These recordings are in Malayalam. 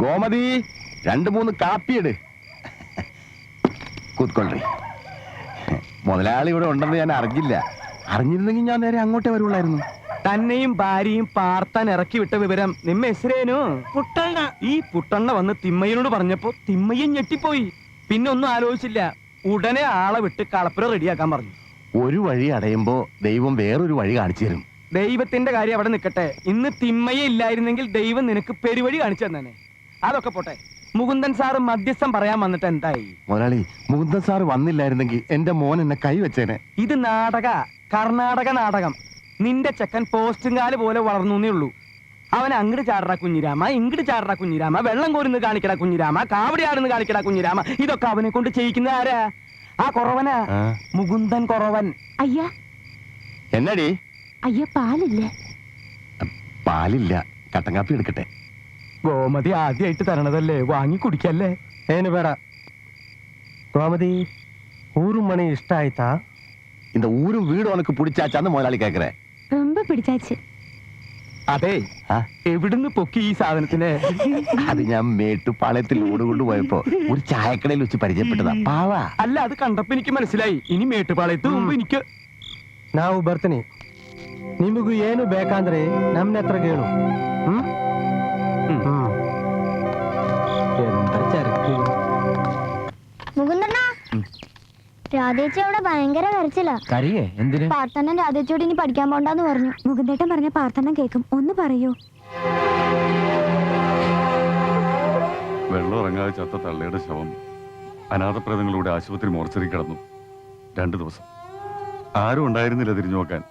ഗോമതി 2-3 കാപ്പിയിട്. കൂത്കൊള്ളി. മുതലാളി ഇവിടെ ഉണ്ടെന്ന് ഞാൻ അറിഞ്ഞില്ല. അറിഞ്ഞിരുന്നെങ്കിൽ ഞാൻ നേരെ അങ്ങോട്ടേ വരുള്ളായിരുന്നു. തന്നെയും ഭാര്യയും പാർത്താൻ ഇറക്കി വിട്ട വിവരം നിമ്മ എസ്രേനു പുട്ടണ്ണ. ഈ പുട്ടണ്ണ വന്ന് തിമ്മയ്യനോട് പറഞ്ഞപ്പോ തിമ്മയ്യൻ ഞെട്ടിപ്പോയി. പിന്നെ ഒന്നും ആലോചിച്ചില്ല, ഉടനെ ആളെ വിട്ട് കളപ്പുര റെഡിയാക്കാൻ പറഞ്ഞു. ഒരു വഴി അടയുമ്പോ ദൈവം വേറൊരു വഴി കാണിച്ചു തരും. ദൈവത്തിന്റെ കാര്യം അവിടെ നിൽക്കട്ടെ, ഇന്ന് തിമ്മയ്യ ഇല്ലായിരുന്നെങ്കിൽ ദൈവം നിനക്ക് പെരുവഴി കാണിച്ചു തന്നെ. അതൊക്കെ പോട്ടെ, മുകുന്ദൻ സാറ് മധ്യസ്ഥം പറയാൻ വന്നിട്ട് എന്തായി? മുതലാളി, മുകുന്ദൻ സാറ് വന്നില്ലായിരുന്നെങ്കിൽ എന്റെ മോൻ എന്നെ കൈവച്ചേനെ. ഇത് കർണാടക നാടകം. നിന്റെ ചെക്കൻ പോസ്റ്റുംകാല് പോലെ വളർന്നേ ഉള്ളൂ. അവൻ അങ്ങട് ചാടറ കുഞ്ഞിരാമ, ഇങ്ങട് ചാടറ കുഞ്ഞിരാമ, വെള്ളം കോരുന്ന് കാണിക്കട കുഞ്ഞിരാമ, കാവടിയാടുന്ന് കാണിക്കട കുഞ്ഞിരാമ. ഇതൊക്കെ അവനെ കൊണ്ട് ചെയ്യിക്കുന്ന ആരാ? ആ കുറവനാ, മുകുന്ദൻ കുറവൻ. അയ്യാ എന്നടി? അയ്യ പാലില്ലേ? പാലില്ല, കട്ടൻ കാപ്പി എടുക്കട്ടെ. ഗോമതി ആദ്യമായിട്ട് തരണതല്ലേ, വാങ്ങി കുടിക്കല്ലേ. ಏನು ಬೇಡ கோமதி. ஊரு மணி இஷ்ட ஆயிட்டா? இந்த ஊரும் வீடு உனக்கு பிடிச்சாச்சான்னு முதலாளி கேக்குறேன். ரொம்ப பிடிச்சாச்சு. അതെ, എവിടുന്ന് പൊക്കി ഈ സാധനത്തിന്? അത് ഞാൻ മേട്ടുപാളയത്തിൽ ഓടുകൊണ്ട് പോയപ്പോ ഒരു ചായക്കടയിൽ വെച്ച് പരിചയപ്പെട്ടതാ. പാവാ. അല്ല, അത് കണ്ടപ്പോ എനിക്ക് മനസ്സിലായി. ഇനി മേട്ടുപാളയത്ത് മുമ്പ് എനിക്ക് ನಾವು ಬರ್ತೀನಿ. ನಿಮಗೂ ಏನು ಬೇಕಂದ್ರೆ ನಮ್ಮನೆ ಹತ್ರ ಕೇಳು. എന്താ ചരക്ക്? മുകുന്ദണ്ണ, രാധേച്ചി അവിടെ ഭയങ്കര കരച്ചില്ല. കരയേ? എന്തിന്? പാർത്തണ്ണൻ രാധേച്ചിയോട് ഇനി പഠിക്കാൻ പോണ്ടെന്ന് പറഞ്ഞു. മുകുന്ദേട്ടൻ പറഞ്ഞ പാർത്തണ്ണം കേൾക്കും, ഒന്ന് പറയൂ. വെള്ളം ഇറങ്ങാതെ ചത്ത തള്ളയുടെ ശവം അനാഥപ്രേതങ്ങളുടെ ആശുപത്രി മോർച്ചറി കിടന്നു 2 ദിവസം. ആരും ഉണ്ടായിരുന്നില്ല തിരിഞ്ഞു നോക്കാൻ.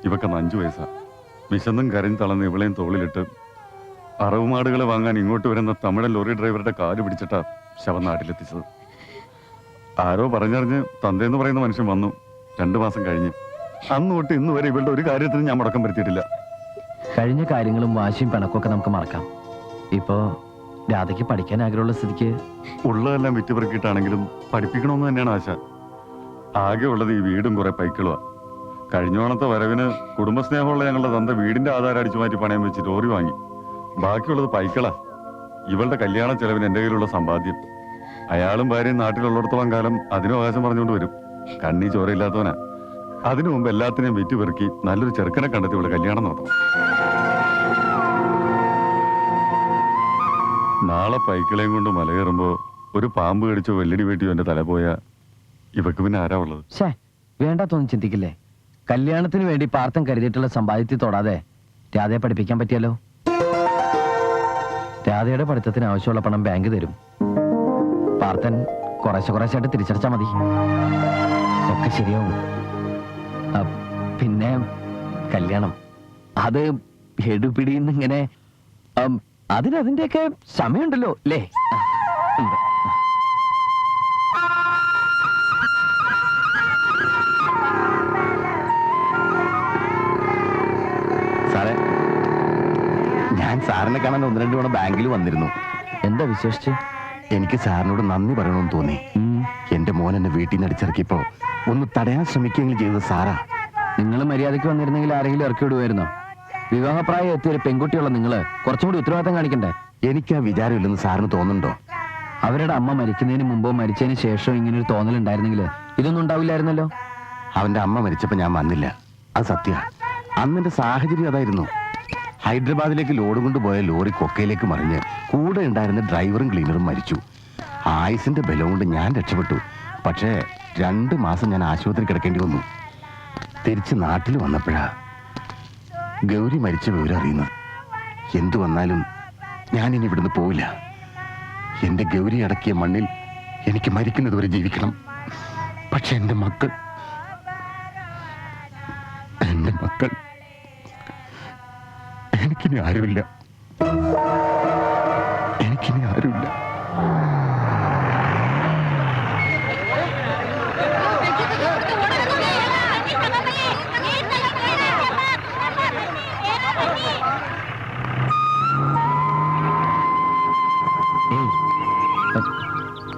ഇവക്കന്ന് 5 വയസ്സാ. വിശന്നും കരഞ്ഞ് തളർന്ന് ഇവളെയും തോളിലിട്ട് അറവുമാടുകളെ വാങ്ങാൻ ഇങ്ങോട്ട് വരുന്ന തമിഴൻ ലോറി ഡ്രൈവറുടെ കാല് പിടിച്ചിട്ടാ ശവം നാട്ടിലെത്തിച്ചത്. ആരോ പറഞ്ഞറിഞ്ഞ് തന്തേന്ന് പറയുന്ന മനുഷ്യൻ വന്നു. 2 മാസം കഴിഞ്ഞ്. അന്ന് തൊട്ട് ഇന്ന് വരെ ഇവളുടെ ഒരു കാര്യത്തിനും ഞാൻ മുടക്കം വരുത്തിയിട്ടില്ല. കഴിഞ്ഞ കാര്യങ്ങളും വാശിയും പിണക്കൊക്കെ നമുക്ക് മറക്കാം. ഇപ്പോ രാധയ്ക്ക് പഠിക്കാൻ ആഗ്രഹമുള്ള സ്ഥിതിക്ക് ഉള്ളതെല്ലാം വിറ്റുപെറുക്കിയിട്ടാണെങ്കിലും പഠിപ്പിക്കണമെന്ന് തന്നെയാണ് ആശ. ആകെ ഉള്ളത് ഈ വീടും കുറെ പൈക്കളുവാ. കഴിഞ്ഞോണത്തെ വരവിന് കുടുംബസ്നേഹമുള്ള ഞങ്ങളുടെ തന്ത വീടിന്റെ ആധാരം അടിച്ചു മാറ്റി പണയം വെച്ച് ലോറി വാങ്ങി. ബാക്കിയുള്ളത് പൈക്കളാ. ഇവളുടെ കല്യാണ ചെലവിന് എന്റെ കയ്യിലുള്ള സമ്പാദ്യം. അയാളും ഭാര്യയും നാട്ടിലുള്ളിടത്തോളം കാലം അതിനും അവകാശം പറഞ്ഞുകൊണ്ട് വരും. കണ്ണി ചോരയില്ലാത്തവനാ. അതിനു മുമ്പ് എല്ലാത്തിനെയും വിറ്റുപെറുക്കി നല്ലൊരു ചെറുക്കനെ കണ്ടെത്തി ഇവിടെ കല്യാണം നടത്തണം. നാളെ പൈക്കളെയും കൊണ്ട് മലകയറുമ്പോ ഒരു പാമ്പ് കടിച്ചോ വെല്ലടി വെട്ടിയോ എന്റെ തല പോയാ ഇവക്ക് പിന്നെ ആരാ ഉള്ളത്? വേണ്ടാത്തൊന്നും ചിന്തിക്കില്ലേ. കല്യാണത്തിന് വേണ്ടി പാർത്ഥൻ കരുതിയിട്ടുള്ള സമ്പാദ്യത്തിൽ തൊടാതെ രാധയെ പഠിപ്പിക്കാൻ പറ്റിയാലോ? രാധയുടെ പഠിത്തത്തിന് ആവശ്യമുള്ള പണം ബാങ്ക് തരും. പാർത്ഥൻ കുറേശ്ശായിട്ട് തിരിച്ചടച്ചാ മതി. ഒക്കെ ശരിയാവും. പിന്നെ കല്യാണം അത് എടുപിടിന്നിങ്ങനെ അതിനതിന്റെയൊക്കെ സമയമുണ്ടല്ലോ അല്ലേ? സാറേ, ഞാൻ സാറിനെ കാണാൻ 1-2 തവണ ബാങ്കിൽ വന്നിരുന്നു. എന്താ വിശേഷിച്ച്? എനിക്ക് സാറിനോട് നന്ദി പറയണമെന്ന് തോന്നി. എന്റെ മോൻ എന്നെ വീട്ടിൽ നിന്ന് അടിച്ചിറക്കിയപ്പോ ഒന്ന് തടയാൻ ശ്രമിക്കുകയെങ്കിലും ചെയ്തത് സാറാ. നിങ്ങൾ മര്യാദയ്ക്ക് വന്നിരുന്നെങ്കിൽ ആരെങ്കിലും ഇറക്കി വിടുമായിരുന്നോ? വിവാഹപ്രായം എത്തിയൊരു പെൺകുട്ടിയുള്ള നിങ്ങള് കുറച്ചും കൂടി ഉത്തരവാദിത്തം കാണിക്കണ്ടേ? എനിക്ക് ആ വിചാരമില്ലെന്ന് സാറിന് തോന്നുന്നുണ്ടോ? അവരുടെ അമ്മ മരിക്കുന്നതിന് മുമ്പോ മരിച്ചതിന് ശേഷവും ഇങ്ങനൊരു തോന്നലുണ്ടായിരുന്നെങ്കിൽ ഇതൊന്നും ഉണ്ടാവില്ലായിരുന്നല്ലോ. അവന്റെ അമ്മ മരിച്ചപ്പോ ഞാൻ വന്നില്ല, അത് സത്യ. അന്നെന്റെ സാഹചര്യം അതായിരുന്നു. ഹൈദരാബാദിലേക്ക് ലോഡ് കൊണ്ടുപോയ ലോറി കൊക്കയിലേക്ക് മറിഞ്ഞ് കൂടെ ഉണ്ടായിരുന്ന ഡ്രൈവറും ക്ലീനറും മരിച്ചു. ആയുസിന്റെ ബലം കൊണ്ട് ഞാൻ രക്ഷപ്പെട്ടു. പക്ഷേ 2 മാസം ഞാൻ ആശുപത്രി കിടക്കേണ്ടി വന്നു. തിരിച്ച് നാട്ടിൽ വന്നപ്പോഴാ ഗൗരി മരിച്ച വിവരം അറിയുന്നത്. എന്തു വന്നാലും ഞാനിനി ഇവിടുന്ന് പോവില്ല. എന്റെ ഗൗരി അടക്കിയ മണ്ണിൽ എനിക്ക് മരിക്കുന്നതുവരെ ജീവിക്കണം. പക്ഷെ എന്റെ മക്കൾ എനിക്കിനി ആരുമില്ല.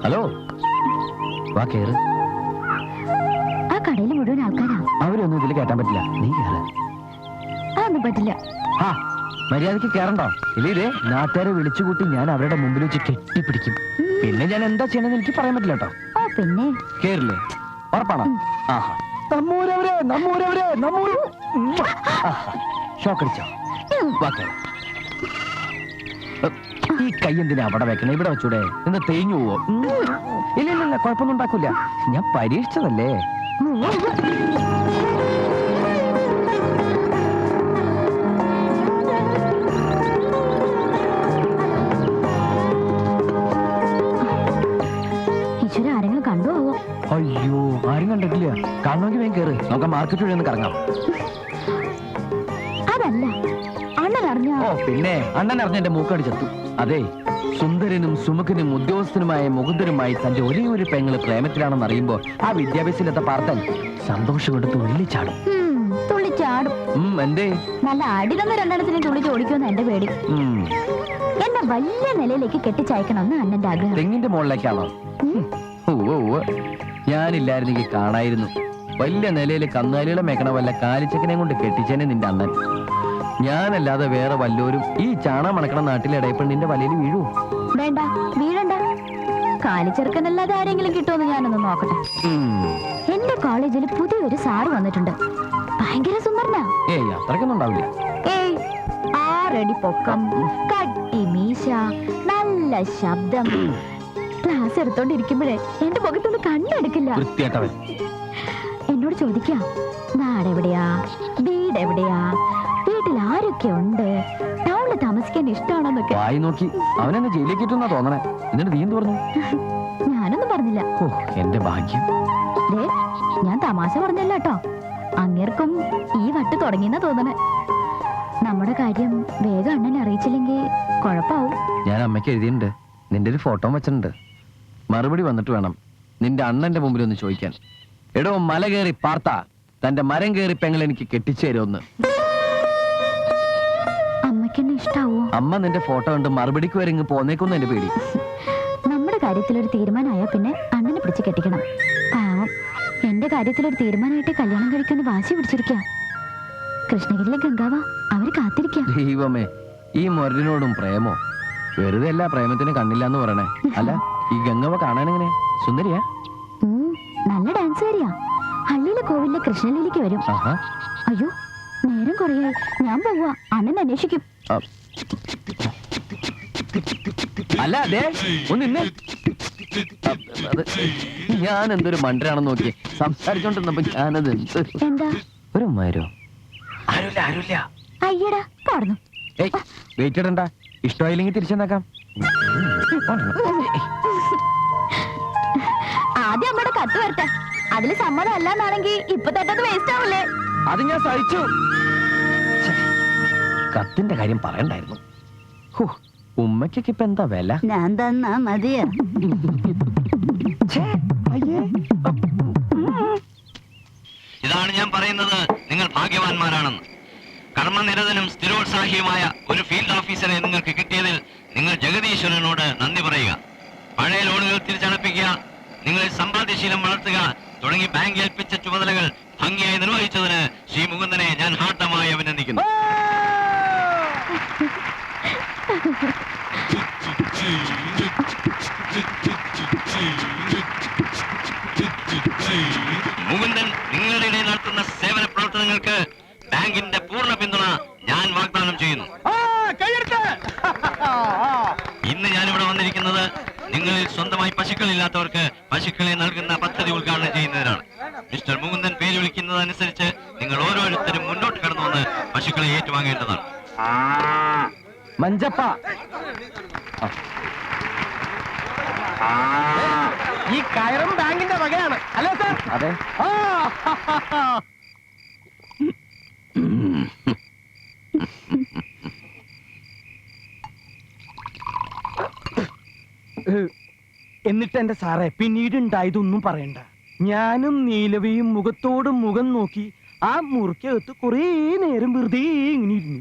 ഹലോ, വാ കേറ്. ആ കടയിൽ മുഴുവൻ ആൾക്കാരാ. അവരൊന്നും ഇതിൽ കയറ്റാൻ പറ്റില്ല. നീ കേറ്. അതൊന്നും പറ്റില്ല. മര്യാദക്ക് കേറണ്ടോ ഇല്ലേ? നാട്ടുകാരെ വിളിച്ചുകൂട്ടി ഞാൻ അവരുടെ മുമ്പിൽ വെച്ച് കെട്ടിപ്പിടിക്കും. പിന്നെ ഞാൻ എന്താ ചെയ്യണമെന്ന് എനിക്ക് പറയാൻ പറ്റില്ല കേട്ടോ. ഓ പിന്നെ കേറില്ലേ? ഉറപ്പാണോ? ആഹാ, ഷോക്കടിച്ചോ? ഈ കൈ എന്തിനാ അവിടെ വെക്കണേ? ഇവിടെ വെച്ചൂടെ? എന്ന് തേഞ്ഞു പോവോ? ഇല്ല ഇല്ല ഇല്ല, കുഴപ്പമൊന്നും ഉണ്ടാക്കൂല. ഞാൻ പരീക്ഷിച്ചതല്ലേ. ഈശ്വര, ആരെങ്കിലും കണ്ടു ആവോ? അയ്യോ, ആരും കണ്ടിട്ടില്ല. കാണണമെങ്കിൽ വേഗം കയറി നമുക്ക് മാർക്കറ്റ് വഴി ഒന്ന് കറങ്ങാം. അതല്ല, അണ്ണൻ അറിഞ്ഞ ഓ പിന്നെ, അണ്ണൻ അറിഞ്ഞ എന്റെ മൂക്കടിച്ചെത്തു. അതെ, സുന്ദരനും സുമുഖനും ഉദ്യോഗസ്ഥനുമായ മുകുന്ദനുമായി തന്റെ ഒരേ ഒരു പെങ്ങള് പ്രേമത്തിലാണെന്ന് അറിയുമ്പോ ആ വിദ്യാഭ്യാസത്തിലെത്ത പാർത്തൻ സന്തോഷം കൊണ്ട് തുള്ളിച്ചാടും. തുള്ളിച്ചാടും. എന്തേ? നല്ല അടിതന്ന രണ്ടെണ്ണത്തിനും തുള്ളിച്ച് ഓടിക്കുമെന്ന് എന്റെ പേടി. എന്നെ വലിയ നിലയിലേക്ക് കെട്ടിച്ചയക്കണമെന്ന് അണ്ണന്റെ ആഗ്രഹം. തെങ്ങിന്റെ മുകളിലേക്കാണോ? ഞാനില്ലായിരുന്നെങ്കിൽ കാണായിരുന്നു. വലിയ നിലയിൽ കന്നുകാലികളെ മേക്കണ വല്ല കാലിച്ചക്കനെ കൊണ്ട് കെട്ടിച്ചേനെ നിന്റെ അണ്ണൻ. ഞാനല്ലാതെ വേറെ വല്ലോരും ഈ ചാണ മണക്കണ നാട്ടിലെ ഇടയപ്പെണ്ണിന്റെ വലയിൽ വീഴൂ? വേണ്ട, വീഴണ്ട. കാലിച്ചെറുക്കനല്ലാതെ ആരെങ്കിലും കിട്ടുമെന്ന് ഞാനൊന്ന് നോക്കട്ടെ. എന്റെ കോളേജിൽ പുതിയൊരു സാറ് വന്നിട്ടുണ്ട്. ഭയങ്കര സുന്ദരനാ. ഏയ്, അത്രയ്ക്കൊന്നും ഉണ്ടാവില്ല. ഏയ്, 6 അടി പൊക്കം, കട്ടി മീശ, നല്ല ശബ്ദം. ക്ലാസ് എടുത്തോണ്ടിരിക്കുമ്പോഴേ എന്റെ മുഖത്തൊന്ന് കണ്ണെടുക്കില്ല. വൃത്തിയായിട്ടവൻ എന്നോട് ചോദിക്കാം, നാടെവിടെയാ, വീടെവിടെയാ, വീട്ടിൽ ആരൊക്കെ ഉണ്ട്, ടൗണിൽ താമസിക്കാൻ ഇഷ്ടമാണെന്നൊക്കെ. വായി നോക്കി അവനെന്നെ ജയിലേക്ക് കിട്ടുന്നാ തോന്നണേ. എന്നിട്ട് നീ എന്ത് പറഞ്ഞു? ഞാനൊന്നും പറഞ്ഞില്ല. ഓ, എന്റെ ഭാഗ്യം. ദേ, ഞാൻ തമാശ പറഞ്ഞല്ല കേട്ടോ. അങ്ങേർക്കും ഈ വട്ട് തുടങ്ങിയെന്നാ തോന്നണേ. നമ്മുടെ കാര്യം വേഗം അണ്ണനെ അറിയിച്ചില്ലെങ്കിൽ കുഴപ്പാവും. ഞാൻ അമ്മയ്ക്ക് എഴുതിയിട്ടുണ്ട്. നിന്റെ ഒരു ഫോട്ടോ വെച്ചിട്ടുണ്ട്. മറുപടി വന്നിട്ട് വേണം നിന്റെ അണ്ണന്റെ മുമ്പിൽ ഒന്ന് ചോദിക്കാൻ. എടോ മല കയറി പാർത്ത തന്റെ മരം കയറി പെങ്ങൾ എനിക്ക് കെട്ടിച്ചേരുമെന്ന്. അമ്മയ്ക്കെന്നെ ഇഷ്ടാവോ? അമ്മ നിന്റെ ഫോട്ടോ കണ്ട് മറുപടിക്ക് വരെ ഇങ്ങ് പോന്നേക്കൊന്നും എന്റെ പേടി. നമ്മുടെ കാര്യത്തിലൊരു തീരുമാനമായാൽ പിന്നെ അണ്ണനെ പിടിച്ച് കെട്ടിക്കണം. പാവം, എന്റെ കാര്യത്തിലൊരു തീരുമാനമായിട്ട് കല്യാണം കഴിക്കുന്ന വാശി പിടിച്ചിരിക്കാം. കൃഷ്ണഗിരിയിലെ ഗംഗാവ അവര് കാത്തിരിക്കാം. ദൈവമേ, ഈ മുരടിനോടും പ്രേമോ? വെറുതെ അല്ല പ്രേമത്തിന് കണ്ണില്ല എന്ന് പറയണേ. അല്ല, ഈ ഗംഗവ കാണാനെങ്ങനെ? സുന്ദരിയാ? നല്ല ഡാൻസുകാരിയാ. ഹള്ളിയിലെ കോവിലിലെ കൃഷ്ണലീലിക്ക് വരും. ആഹാ. അയ്യോ, നേരം കുറയായി. ഞാൻ പോവാ. അണ്ണൻ അന്വേഷിക്കും. അല്ല, അതെ ഒന്ന് ഇന്ന് ഞാൻ എന്തൊരു മണ്ടരാണെന്ന് നോക്കി സംസാരിച്ചോണ്ടിരുന്നപ്പോ ഞാനത് എന്താ? ഒരു മരോ? ആരുല്ല. അയ്യടാ, കാണുന്നു. ഏയ്, വെയിറ്റ് ഇടണ്ട. ഇഷ്ടമായില്ലെങ്കിൽ തിരിച്ചെന്നാക്കാം. ആദ്യം അമ്മയുടെ കത്ത് വരട്ടെ. അതില് സമ്മതം അല്ലാന്നാണെങ്കിൽ ഇപ്പൊ തട്ടത് വേസ്റ്റ് ആവില്ലേ? അത് ഞാൻ സഹിച്ചു. കത്തിന്റെ കാര്യം പറയണ്ടായിരുന്നു. ഉമ്മയ്ക്കൊക്കെ ഇപ്പൊ എന്താ വില? ഞാൻ തന്നാ മതിയാ. ഇതാണ് ഞാൻ പറയുന്നത്, നിങ്ങൾ ഭാഗ്യവാന്മാരാണെന്ന്. കർമ്മനിരതനും സ്ഥിരോത്സാഹിയുമായ ഒരു ഫീൽഡ് ഓഫീസറെ നിങ്ങൾക്ക് കിട്ടിയതിൽ നിങ്ങൾ ജഗദീശ്വരനോട് നന്ദി പറയുക. പഴയ ലോണുകൾ തിരിച്ചടപ്പിക്കുക, നിങ്ങളിൽ സമ്പാദ്യശീലം വളർത്തുക തുടങ്ങി ബാങ്ക് ഏൽപ്പിച്ച ചുമതലകൾ ഭംഗിയായി നിർവഹിച്ചതിന് ശ്രീ മുകുന്ദനെ ഞാൻ ഹാർദമായി അഭിനന്ദിക്കുന്നു. മുകുന്ദൻ നിങ്ങളുടെ ഇടയിൽ നടത്തുന്ന സേവന പ്രവർത്തനങ്ങൾക്ക് ബാങ്കിന്റെ പൂർണ്ണ പിന്തുണ ഞാൻ വാഗ്ദാനം ചെയ്യുന്നു. ഇന്ന് ഞാനിവിടെ വന്നിരിക്കുന്നത് നിങ്ങളിൽ സ്വന്തമായി പശുക്കളില്ലാത്തവർക്ക് പശുക്കളെ നൽകുന്ന പദ്ധതി ഉദ്ഘാടനം ചെയ്യുന്നതിനാണ്. മിസ്റ്റർ മുകുന്ദൻ പേര് വിളിക്കുന്നതനുസരിച്ച് നിങ്ങൾ ഓരോരുത്തരും മുന്നോട്ട് കടന്നുവന്ന് പശുക്കളെ ഏറ്റുവാങ്ങേണ്ടതാണ്. മഞ്ചപ്പ, ഈ കയറും ബാങ്കിന്റെ വകയാണ് അല്ലേ സാർ? അതെ. എന്നിട്ട് എന്റെ സാറേ, പിന്നീട് ഉണ്ടായതൊന്നും പറയണ്ട. ഞാനും നീലവയും മുഖത്തോട് മുഖം നോക്കി ആ മുറിക്കകത്ത് കുറേ നേരം വെറുതെ ഇങ്ങനെ ഇരുന്നു.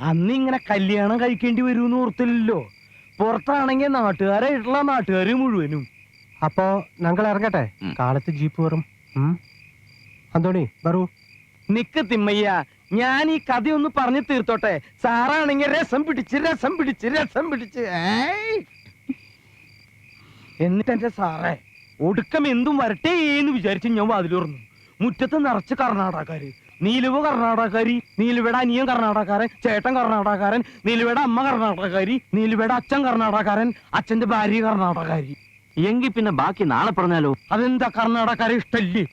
അന്ന് ഇങ്ങനെ കല്യാണം കഴിക്കേണ്ടി വരുമെന്ന് ഓർത്തില്ലല്ലോ. പുറത്താണെങ്കിൽ നാട്ടുകാരായിട്ടുള്ള നാട്ടുകാര് മുഴുവനും. അപ്പോ ഞങ്ങൾ ഇറങ്ങട്ടെ. കാലത്ത് ജീപ്പ് വരും. അന്തോണി വരൂ. നിക്ക് തിമ്മയ്യ, ഞാൻ ഈ കഥയൊന്ന് പറഞ്ഞു തീർത്തോട്ടെ. സാറാണെങ്കിൽ രസം പിടിച്ച് ഏയ്. എന്നിട്ട് എന്റെ സാറേ ഒടുക്കം എന്തും വരട്ടെ എന്ന് വിചാരിച്ച് ഞാൻ വാതിലുറന്നു. മുറ്റത്ത് നിറച്ച് കർണാടകക്കാര്. നീലുവ കർണാടകക്കാരി, നീലുവയുടെ അനിയൻ കർണാടകക്കാരൻ, ചേട്ടൻ കർണാടകക്കാരൻ, നീലുവയുടെ അമ്മ കർണാടകക്കാരി, നീലുവയുടെ അച്ഛൻ കർണാടകക്കാരൻ, അച്ഛന്റെ ഭാര്യ കർണാടകക്കാരി. എങ്കിൽ പിന്നെ ബാക്കി നാളെ പറഞ്ഞാലോ? അതെന്താ കർണാടകക്കാരെ ഇഷ്ടല്ലേ?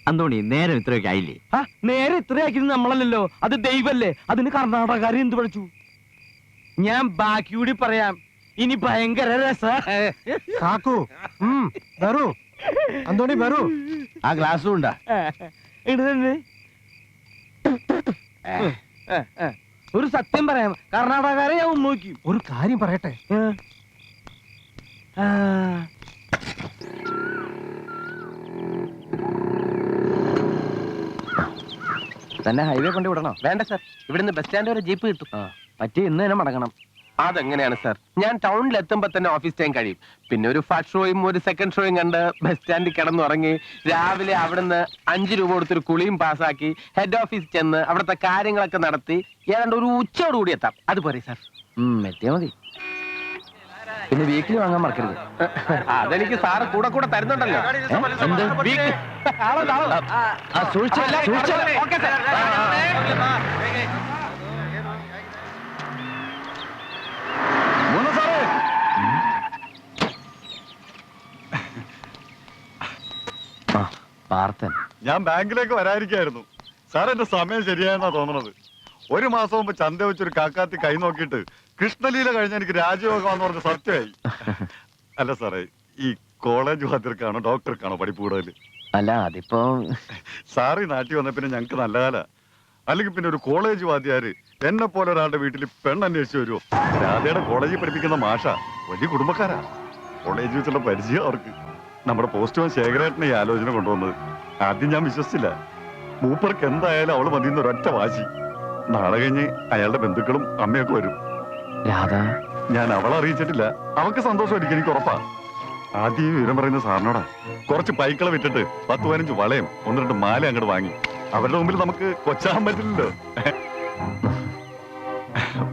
അന്തോണി, നേരം ഇത്രയൊക്കെ ആയില്ലേ? ആ നേരെ ഇത്രയാക്കിയത് നമ്മളല്ലല്ലോ, അത് ദൈവല്ലേ. അതിന് കർണാടകക്കാരെ എന്ത് പഠിച്ചു? ഞാൻ ബാക്കി കൂടി പറയാം. ഇനി ഭയങ്കര രസ. കാക്കു വരൂ, അന്തോണി വരൂ. ആ ഗ്ലാസ്സും ഉണ്ടാ? ഒരു സത്യം പറയാം, കർണാടകക്കാരെ ഞാൻ നോക്കി. ഒരു കാര്യം പറയട്ടെ. തന്നെ ഹൈവേ കൊണ്ട് വിടണോ? വേണ്ട സാർ, ഇവിടുന്ന് ബസ് സ്റ്റാൻഡ് വരെ ജീപ്പ് കിട്ടും. പറ്റി ഇന്ന് തന്നെ മടങ്ങണം. അതെങ്ങനെയാണ് സാർ? ഞാൻ ടൗണിൽ എത്തുമ്പോ തന്നെ ഓഫീസ് ടൈം കഴിയും. പിന്നെ ഒരു ഫസ്റ്റ് ഷോയും ഒരു സെക്കൻഡ് ഷോയും കണ്ട് ബസ് സ്റ്റാൻഡിൽ കിടന്നുറങ്ങി രാവിലെ അവിടുന്ന് 5 രൂപ കൊടുത്തൊരു കുളിയും പാസ്സാക്കി ഹെഡ് ഓഫീസിൽ ചെന്ന് അവിടുത്തെ കാര്യങ്ങളൊക്കെ നടത്തി ഏതാണ്ട് ഒരു ഉച്ചയോടുകൂടി എത്താം. അതുപോലെ സാർ. എത്തിയാ മതി. പിന്നെ വീക്കിലി വാങ്ങാൻ മറക്കരുത്. അതെനിക്ക് സാറ് കൂടെ കൂടെ തരുന്നുണ്ടല്ലോ. പാർത്ഥൻ, ഞാൻ ബാങ്കിലേക്ക് വരാതിരിക്കായിരുന്നു സാർ. എന്റെ സമയം ശരിയായെന്നാ തോന്നണത്. 1 മാസം മുമ്പ് ചന്ത വെച്ചൊരു കാക്കാത്തി കൈ നോക്കിയിട്ട് കൃഷ്ണലീല കഴിഞ്ഞ എനിക്ക് രാജയോഗമാന്ന് പറഞ്ഞ സത്യമായി. അല്ല സാറേ, ഈ കോളേജ് വാദ്യർക്കാണോ ഡോക്ടർക്കാണോ പഠിപ്പ് കൂടുതൽ? അല്ല അതിപ്പോ സാറ് ഈ നാട്ടിൽ വന്ന പിന്നെ ഞങ്ങൾക്ക് നല്ല കാല. അല്ലെങ്കിൽ പിന്നെ ഒരു കോളേജ് വാദ്യാര് എന്നെ പോലെ ഒരാളുടെ വീട്ടിൽ പെണ്ണന്വേഷിച്ച് വരുമോ? രാധയുടെ കോളേജിൽ പഠിപ്പിക്കുന്ന മാഷ വലിയ കുടുംബക്കാരാ. കോളേജ് വെച്ചുള്ള പരിചയം അവർക്ക്. നമ്മുടെ പോസ്റ്റ്മാൻ ശേഖരേട്ടനെ ഈ ആലോചന കൊണ്ടുവന്നത് ആദ്യം ഞാൻ വിശ്വസിച്ചില്ല. മൂപ്പർക്ക് എന്തായാലും അവള് മതിയെന്ന് ഒരൊറ്റ വാശി. നാളെ കഴിഞ്ഞ് അയാളുടെ ബന്ധുക്കളും അമ്മയൊക്കെ വരും. രാധ, ഞാൻ അവളെ അറിയിച്ചിട്ടില്ല. അവൾക്ക് സന്തോഷമായിരിക്കും, എനിക്ക് ഉറപ്പാ. ആദ്യം ഈ വിവരം പറയുന്ന സാറിനോടാ. കുറച്ച് പൈക്കളെ വിറ്റിട്ട് 10-15 വളയും 1-2 മാല അങ്ങോട്ട് വാങ്ങി. അവരുടെ മുമ്പിൽ നമുക്ക് കൊച്ചാൻ പറ്റില്ലല്ലോ.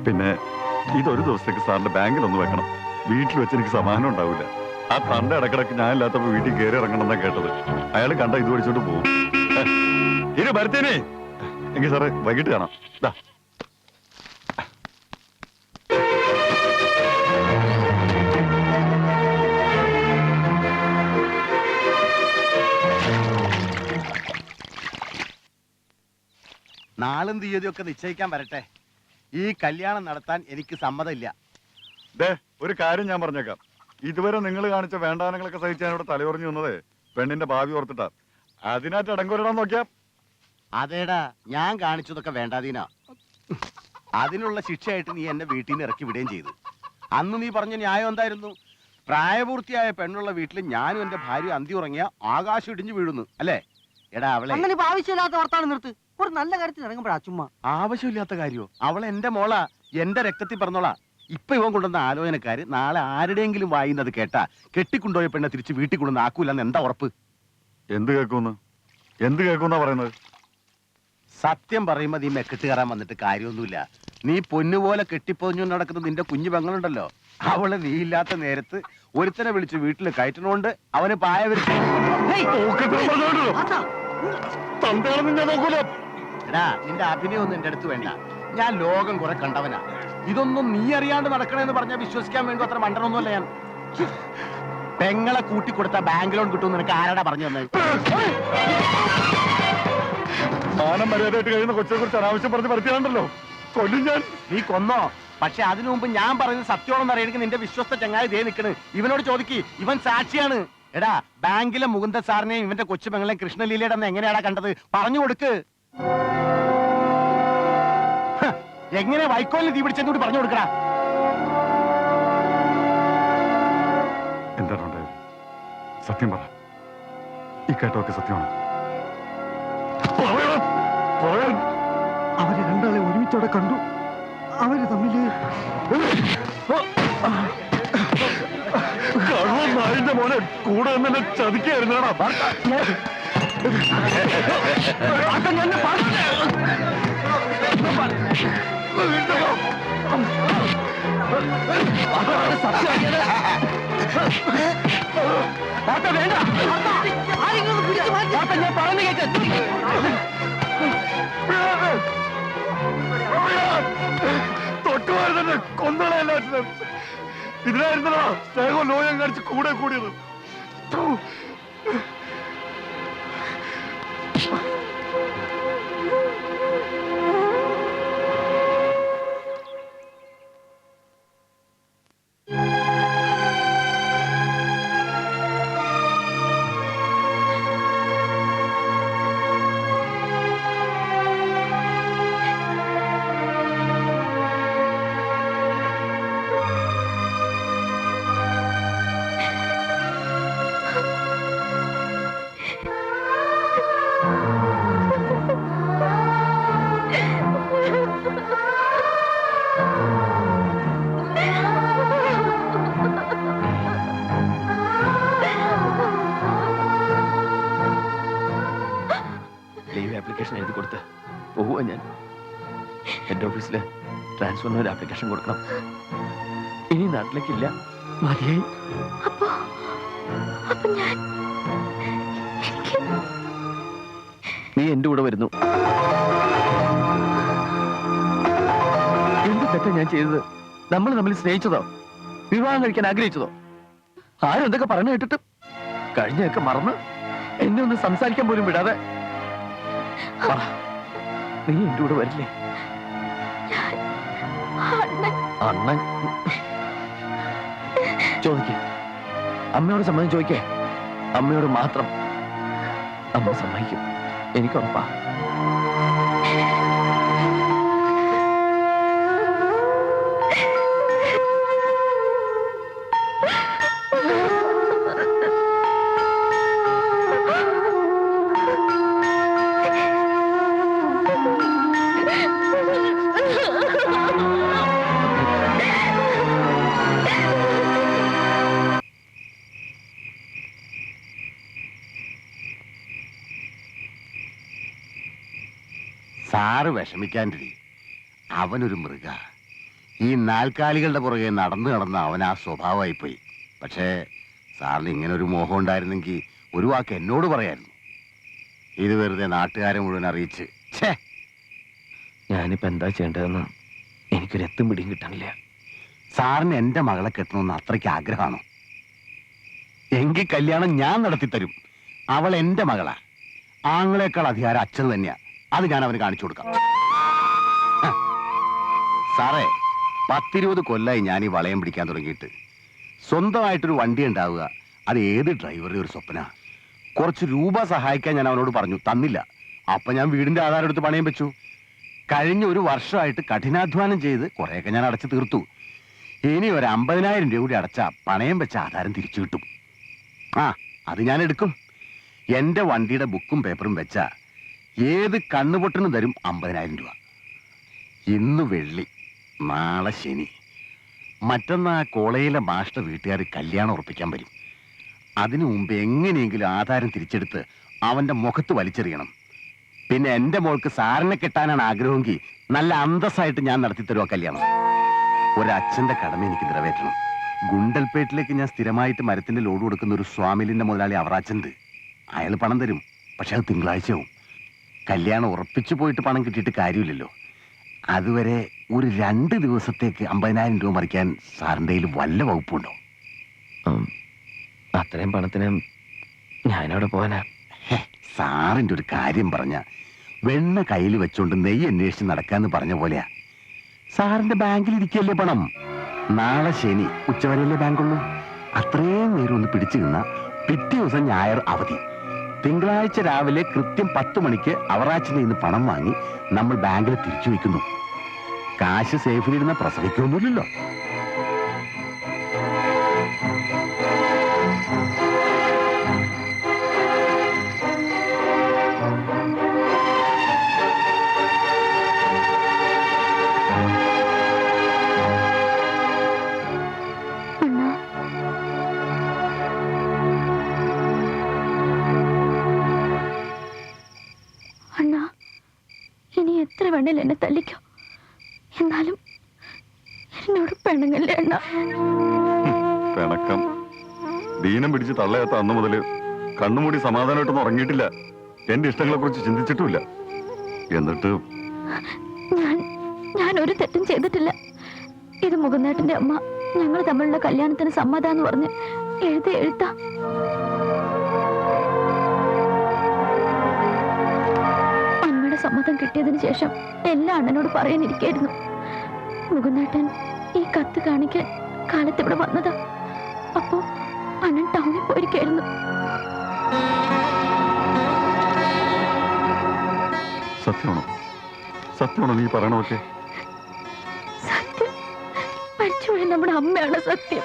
പിന്നെ ഇതൊരു ദിവസത്തേക്ക് സാറിന്റെ ബാങ്കിൽ ഒന്ന് വെക്കണം. വീട്ടിൽ വെച്ച് എനിക്ക് സമാധാനം ഉണ്ടാവില്ല. ആ തന്റെ ഇടക്കിടക്ക് ഞാൻ ഇല്ലാത്തപ്പോ വീട്ടിൽ കയറി ഇറങ്ങണം എന്നാ കേട്ടത്. അയാൾ കണ്ട ഇത് പഠിച്ചോണ്ട് പോകും. ഇനി ഭരത്തേനെ എങ്കിൽ സാറേ വൈകിട്ട് കാണാം. ദാ നാളും തീയതിയൊക്കെ നിശ്ചയിക്കാൻ വരട്ടെ. ഈ കല്യാണം നടത്താൻ എനിക്ക് സമ്മതമില്ല. ഒരു കാര്യം ഞാൻ പറഞ്ഞേക്കാം. ഇതുവരെ നിങ്ങൾ കാണിച്ച വേണ്ടാനങ്ങളൊക്കെ സഹിച്ചാൻ ഇവിടെ തലയുറഞ്ഞു വന്നതേ പെണ്ണിന്റെ ഭാവി ഓർത്തിട്ടാ. അതിനായിട്ട് അടങ്കൊരിടാൻ നോക്കിയാ. അതേടാ, ഞാൻ കാണിച്ചതൊക്കെ വേണ്ടാതീനാ. അതിനുള്ള ശിക്ഷയായിട്ട് നീ എന്നെ വീട്ടിൽ നിന്ന് ഇറക്കി വിടുകയും ചെയ്തു. അന്ന് നീ പറഞ്ഞ ന്യായം എന്തായിരുന്നു? പ്രായപൂർത്തിയായ പെണ്ണുള്ള വീട്ടിൽ ഞാനും എന്റെ ഭാര്യ അന്തി ഉറങ്ങിയ ആകാശം ഇടിഞ്ഞു വീഴുന്നു അല്ലേ? എടാ അവളെ ആവശ്യമില്ലാത്ത വർത്താനം നിർത്ത്. ഒരു നല്ല കാര്യത്തിൽ ഇറങ്ങുമ്പോഴാ ചുമ്മാ. ആവശ്യമില്ലാത്ത കാര്യോ? അവൾ എന്റെ മോളാ, എന്റെ രക്തത്തിൽ പറഞ്ഞോളാ. ഇപ്പൊ ഇവൻ കൊണ്ടുവന്ന ആലോചനക്കാര് നാളെ ആരുടെയെങ്കിലും വായിന്നത് കേട്ടാ കെട്ടിക്കൊണ്ടുപോയ പെണ്ണെ തിരിച്ച് വീട്ടിൽ കൊണ്ടുവന്ന് ആക്കൂലെന്ന് എന്താ ഉറപ്പ്? എന്ത് കേൾക്കുന്ന പറയുന്നത്? സത്യം പറയുമ്പോ നീ മെക്കെട്ട് കയറാൻ വന്നിട്ട് കാര്യമൊന്നുമില്ല. നീ പൊന്നുപോലെ കെട്ടിപ്പൊഞ്ഞു നടക്കുന്ന നിന്റെ കുഞ്ഞു പെങ്ങളുണ്ടല്ലോ, അവള് നീ ഇല്ലാത്ത നേരത്ത് ഒരുത്തനെ വിളിച്ച് വീട്ടിൽ കയറ്റണോണ്ട് അവന് പായ വരച്ചു. എടാ, നിന്റെ അഭിനയൊന്നും എന്റെ അടുത്ത് വേണ്ട. ഞാൻ ലോകം കുറെ കണ്ടവനാ. ഇതൊന്നും നീ അറിയാണ്ട് നടക്കണെന്ന് പറഞ്ഞാൽ വിശ്വസിക്കാൻ വേണ്ടി അത്ര മണ്ടനൊന്നുമല്ല ഞാൻ. പെങ്ങളെ കൂട്ടിക്കൊടുത്ത ബാങ്ക് ലോൺ കിട്ടും നിനക്ക് ആരാടാ പറഞ്ഞു തന്നത്? മാനം മര്യാദയായിട്ട് കഴിയുന്ന കൊച്ചിനെ കുറിച്ച് അനാവശ്യം പറഞ്ഞ് പരത്തിയാണ്ടല്ലോ കൊല്ലും ഞാൻ. നീ കൊന്നോ? പക്ഷെ അതിനു മുമ്പ് ഞാൻ പറയുന്നത് സത്യമാണെന്ന് അറിയണമെങ്കിൽ നിന്റെ വിശ്വസ്ത ചങ്ങായി ദേ നിൽക്കണ്. ഇവനോട് ചോദിക്ക്, ഇവൻ സാക്ഷിയാണ്. എടാ, ബാങ്കിലെ മുകുന്ദ സാറിനെയും ഇവന്റെ കൊച്ചു പെങ്ങളെയും കൃഷ്ണലീലയുടെ എങ്ങനെയാടാ കണ്ടത്? പറഞ്ഞു കൊടുക്ക്. എങ്ങനെ വൈക്കോലിന് തീ പിടിച്ചെന്നൂടി പറഞ്ഞു കൊടുക്കടാ. എന്താണ് ഉണ്ടായത്? സത്യം പറ. ഈ കേട്ടൊക്കെ സത്യമാണ്. അവര് രണ്ടാളെ ഒരുമിച്ചോടെ കണ്ടു. അവര് തമ്മില് നായിന്റെ മോനെ കൂടെ എന്നെ ചതിക്കായിരുന്നാടാ. ഞാൻ പറഞ്ഞു കേട്ട തൊട്ടുമാറി തന്നെ കൊന്നളയല്ലാറ്റിനും ഇതിനായിരുന്നോ സ്നേഹവും ലോയം കാണിച്ച് കൂടെ കൂടിയത്. ലീവ് ആപ്ലിക്കേഷൻ എഴുതി കൊടുത്ത് പോവുക. ഞാൻ ഹെഡ് ഓഫീസിൽ ട്രാൻസ്ഫറിന് ഒരു ആപ്ലിക്കേഷൻ കൊടുക്കണം. ഇനി നാട്ടിലേക്കില്ല, മതിയായി. നീ എന്റെ കൂടെ വരുന്നു. എന്ത് തെറ്റാ ഞാൻ ചെയ്തത്? നമ്മൾ തമ്മിൽ സ്നേഹിച്ചതോ വിവാഹം കഴിക്കാൻ ആഗ്രഹിച്ചതോ? ആരും എന്തൊക്കെ പറഞ്ഞു കേട്ടിട്ട് കഴിഞ്ഞൊക്കെ മറന്ന് എന്നെ ഒന്ന് സംസാരിക്കാൻ പോലും വിടാതെ പറ, നീ എന്റെ കൂടെ വരില്ലേ? അണ്ണൻ ചോദിക്കേ, അമ്മയോട് സമ്മതം ചോദിക്കേ. അമ്മയോട് മാത്രം. അമ്മ സമ്മതിക്കും, എനിക്കുറപ്പാ. സാറ് വിഷമിക്കാണ്ടിരി. അവനൊരു മൃഗ. ഈ നാൽക്കാലികളുടെ പുറകെ നടന്നു നടന്ന് അവൻ ആ സ്വഭാവമായിപ്പോയി. പക്ഷേ സാറിന് ഇങ്ങനെ ഒരു മോഹം ഉണ്ടായിരുന്നെങ്കിൽ ഒരു വാക്ക് എന്നോട് പറയായിരുന്നു. ഇത് വെറുതെ നാട്ടുകാരെ മുഴുവൻ അറിയിച്ച് ഞാനിപ്പോ എന്താ ചെയ്യേണ്ടതെന്ന് എനിക്കൊരു എത്തും പിടിയും കിട്ടണില്ല. സാറിന് എന്റെ മകളെ കെട്ടണമെന്ന് അത്രയ്ക്ക് ആഗ്രഹമാണോ? എങ്കിൽ കല്യാണം ഞാൻ നടത്തിത്തരും. അവൾ എന്റെ മകളാ. ആങ്ങളെക്കാൾ അധികാരം അച്ഛൻ തന്നെയാ. അത് ഞാൻ അവന് കാണിച്ചു കൊടുക്കാം. സാറേ, 10-20 കൊല്ലായി ഞാൻ ഈ വളയം പിടിക്കാൻ തുടങ്ങിയിട്ട്. സ്വന്തമായിട്ടൊരു വണ്ടി ഉണ്ടാവുക, അത് ഏത് ഡ്രൈവറുടെ ഒരു സ്വപ്ന. കുറച്ച് രൂപ സഹായിക്കാൻ ഞാൻ അവനോട് പറഞ്ഞു, തന്നില്ല. അപ്പൊ ഞാൻ വീടിന്റെ ആധാരം എടുത്ത് പണയം വെച്ചു. കഴിഞ്ഞ ഒരു വർഷമായിട്ട് കഠിനാധ്വാനം ചെയ്ത് കുറെയൊക്കെ ഞാൻ അടച്ചു തീർത്തു. ഇനി ഒരു 50,000 രൂപ കൂടി അടച്ചാ പണയം വെച്ച ആധാരം തിരിച്ചു കിട്ടും. അത് ഞാൻ എടുക്കും. എന്റെ വണ്ടിയുടെ ബുക്കും പേപ്പറും വെച്ചാ ഏത് കണ്ണുപൊട്ടിനും തരും 50,000 രൂപ. ഇന്ന് വെള്ളി, നാളെ ശനി. മറ്റന്നാ കോളേജിലെ മാഷ്ട വീട്ടുകാർ കല്യാണം ഉറപ്പിക്കാൻ വരും. അതിനു മുമ്പ് എങ്ങനെയെങ്കിലും ആധാരം തിരിച്ചെടുത്ത് അവന്റെ മുഖത്ത് വലിച്ചെറിയണം. പിന്നെ എന്റെ മോൾക്ക് സാറിനെ കെട്ടാനാണ് ആഗ്രഹമെങ്കിൽ നല്ല അന്തസ്സായിട്ട് ഞാൻ നടത്തിത്തരുക കല്യാണം. ഒരച്ഛന്റെ കടമ എനിക്ക് നിറവേറ്റണം. ഗുണ്ടൽപേട്ടിലേക്ക് ഞാൻ സ്ഥിരമായിട്ട് മരത്തിന്റെ ലോഡ് കൊടുക്കുന്ന ഒരു സ്വാമിലിന്റെ മുതലാളി അവറാച്ചണ്ട്. അയാൾ പണം തരും, പക്ഷെ അത് തിങ്കളാഴ്ചയാവും. കല്യാണം ഉറപ്പിച്ചു പോയിട്ട് പണം കിട്ടിയിട്ട് കാര്യമില്ലല്ലോ. അതുവരെ ഒരു 2 ദിവസത്തേക്ക് 50,000 രൂപ മറിക്കാൻ സാറിൻ്റെ കയ്യിൽ വല്ല വകുപ്പുണ്ടോ? അത്രയും പണത്തിന് ഞാനവിടെ പോവാനാ. സാറിൻ്റെ ഒരു കാര്യം പറഞ്ഞ വെണ്ണ കയ്യിൽ വെച്ചോണ്ട് നെയ്യ് അന്വേഷിച്ച് നടക്കാന്ന് പറഞ്ഞ പോലെയാ. സാറിന്റെ ബാങ്കിൽ ഇരിക്കല്ലേ പണം. നാളെ ശനി ഉച്ചവരെയല്ലേ ബാങ്കുള്ളൂ. അത്രയും നേരം ഒന്ന് പിടിച്ചു നിന്ന പിറ്റേ ദിവസം ഞായർ അവധി. തിങ്കളാഴ്ച രാവിലെ കൃത്യം 10 മണിക്ക് അവറാച്ചിന്റെ നിന്ന് പണം വാങ്ങി നമ്മൾ ബാങ്കിൽ തിരിച്ചു വയ്ക്കുന്നു. കാശ് സേഫിലിരുന്ന പ്രസവിക്കൊന്നുമില്ലല്ലോ. വേണേൽ എന്നെ തല്ലിക്കോ, എന്നാലും എന്നോട് പെണ്ണുങ്ങല്ലേ അണ്ണ. പിണക്കം ദീനം പിടിച്ച് തള്ളയാത്ത അന്ന് മുതല് കണ്ണുമൂടി സമാധാനമായിട്ടൊന്നും ഉറങ്ങിയിട്ടില്ല. എന്റെ ഇഷ്ടങ്ങളെ കുറിച്ച് ചിന്തിച്ചിട്ടുമില്ല. എന്നിട്ട് ഞാൻ ഒരു തെറ്റും ചെയ്തിട്ടില്ല. ഇത് മുകുന്ദേട്ടന്റെ അമ്മ ഞങ്ങൾ തമ്മിലുള്ള കല്യാണത്തിന് സമ്മതാന്ന് പറഞ്ഞ് എഴുത്താ. അമ്മയുടെ സമ്മതം കിട്ടിയതിന് ശേഷം എല്ലാ അണ്ണനോട് പറയാനിരിക്കായിരുന്നു. മുകുന്ദേട്ടൻ ഈ കത്ത് കാണിക്കാൻ കാലത്ത് ഇവിടെ വന്നതാ. അപ്പോ അണ്ണൻ ടൗണിൽ പോയിരിക്കായിരുന്നു. സത്യമാണോ നീ പറയണമൊക്കെ? സത്യം. മരിച്ചുപോയ നമ്മുടെ അമ്മയാണ് സത്യം.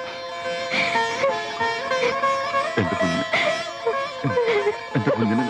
എന്റെ കുഞ്ഞിനെ